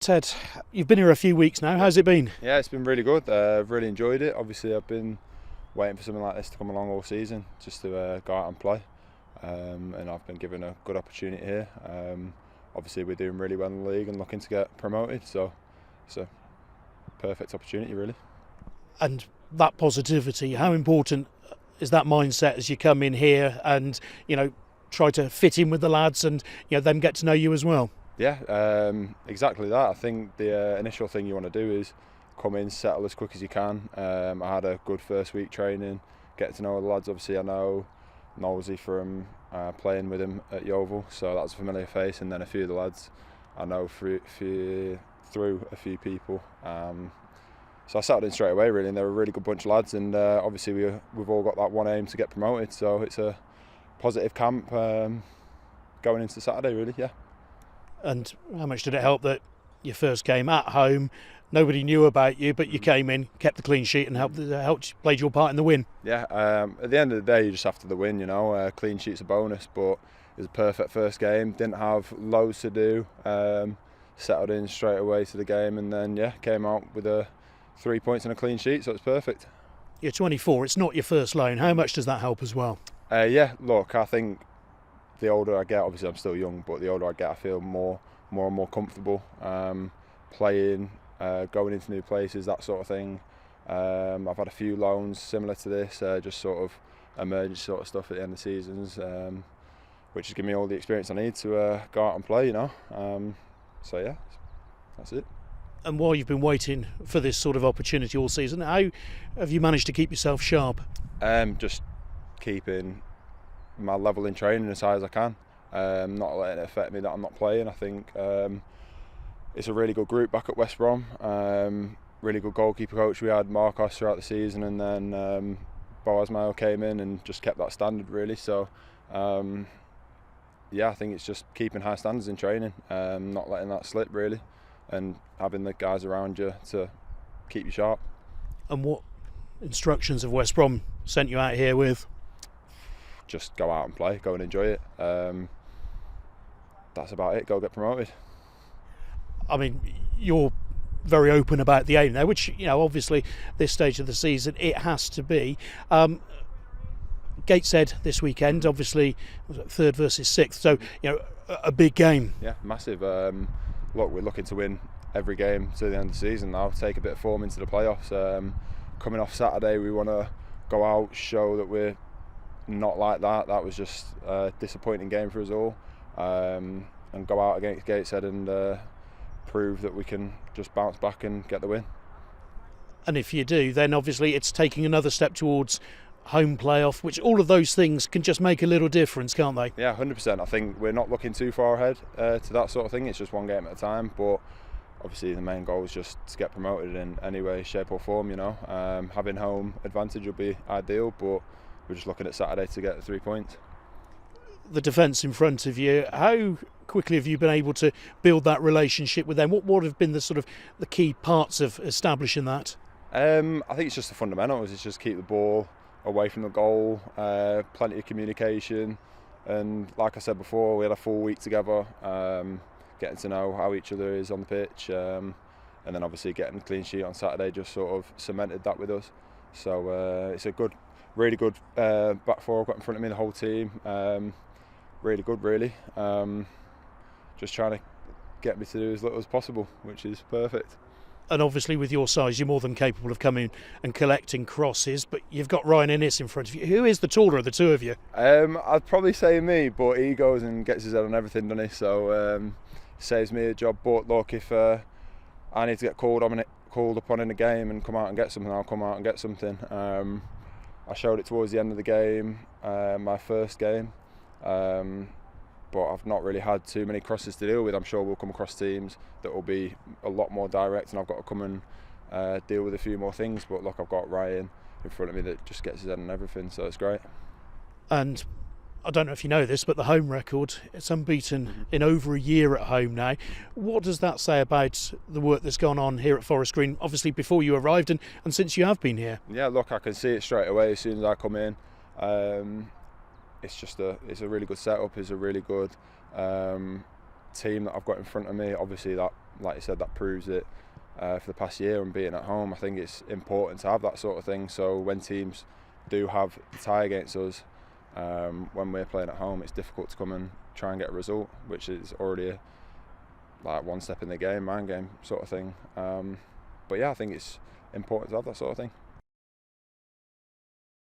Ted, you've been here a few weeks now. How's it been? Yeah, it's been really good. I've really enjoyed it. Obviously, I've been waiting for something like this to come along all season, just to go out and play. And I've been given a good opportunity here. Obviously, we're doing really well in the league and looking to get promoted, so it's a perfect opportunity, really. And that positivity, how important is that mindset as you come in here and, try to fit in with the lads and, them get to know you as well? Yeah, exactly that. I think the initial thing you want to do is come in, settle as quick as you can. I had a good first week training, get to know all the lads. Obviously, I know Nosey from playing with him at Yeovil, so that's a familiar face. And then a few of the lads I know through a few people. So I settled in straight away, really, and they're a really good bunch of lads. And obviously, we've all got that one aim to get promoted. So it's a positive camp going into Saturday, really. Yeah. And how much did it help that your first game at home, nobody knew about you, but you came in, kept the clean sheet and played your part in the win? Yeah, at the end of the day, you're just after the win, clean sheet's a bonus, but it was a perfect first game. Didn't have loads to do, settled in straight away to the game, and then, came out with 3 points and a clean sheet, so it's perfect. You're 24, it's not your first loan. How much does that help as well? Look, I think the older I get, obviously I'm still young, but the older I get, I feel more and more comfortable playing, going into new places, that sort of thing. I've had a few loans similar to this, just sort of emergency sort of stuff at the end of seasons, which has given me all the experience I need to go out and play, So yeah, that's it. And while you've been waiting for this sort of opportunity all season, how have you managed to keep yourself sharp? Just keeping my level in training as high as I can, not letting it affect me that I'm not playing. I think it's a really good group back at West Brom, really good goalkeeper coach we had, Marcos, throughout the season, and then Boaz Mayo came in and just kept that standard, really. So I think it's just keeping high standards in training, not letting that slip, really, and having the guys around you to keep you sharp. And what instructions have West Brom sent you out here with? Just go out and play, go and enjoy it. That's about it. Go get promoted. I mean, you're very open about the aim there, which, obviously this stage of the season it has to be. Gateshead this weekend, obviously, was it third versus sixth, so a big game. Yeah, massive. Look, we're looking to win every game to the end of the season now. Take a bit of form into the playoffs. Coming off Saturday, we want to go out, show that we're not like that. That was just a disappointing game for us all, and go out against Gateshead and prove that we can just bounce back and get the win. And if you do, then obviously it's taking another step towards home playoff, which all of those things can just make a little difference, can't they? Yeah, 100%. I think we're not looking too far ahead to that sort of thing. It's just one game at a time, but obviously the main goal is just to get promoted in any way, shape or form. Having home advantage would be ideal, but we're just looking at Saturday to get the 3 points. The defence in front of you, how quickly have you been able to build that relationship with them? What have been the key parts of establishing that? I think it's just the fundamentals. It's just keep the ball away from the goal, plenty of communication, and like I said before, we had a full week together, getting to know how each other is on the pitch, and then obviously getting a clean sheet on Saturday just sort of cemented that with us. So it's a really good back four I've got in front of me, the whole team. Really good, really. Just trying to get me to do as little as possible, which is perfect. And obviously with your size, you're more than capable of coming and collecting crosses, but you've got Ryan Innes in front of you. Who is the taller of the two of you? I'd probably say me, but he goes and gets his head on everything, doesn't he? So saves me a job. But look, if I need to get called upon in a game and come out and get something, I'll come out and get something. I showed it towards the end of the game, my first game, but I've not really had too many crosses to deal with. I'm sure we'll come across teams that will be a lot more direct, and I've got to come and deal with a few more things. But look, I've got Ryan in front of me that just gets his head on everything, so it's great. And I don't know if you know this, but the home record, it's unbeaten in over a year at home now. What does that say about the work that's gone on here at Forest Green, obviously before you arrived and since you have been here? Yeah, look, I can see it straight away as soon as I come in. It's a really good setup. It's a really good team that I've got in front of me. Obviously that like you said, that proves it for the past year and being at home. I think it's important to have that sort of thing. So when teams do have the tie against us, when we're playing at home, it's difficult to come and try and get a result, which is already like one step in the game, mind game sort of thing. But yeah, I think it's important to have that sort of thing.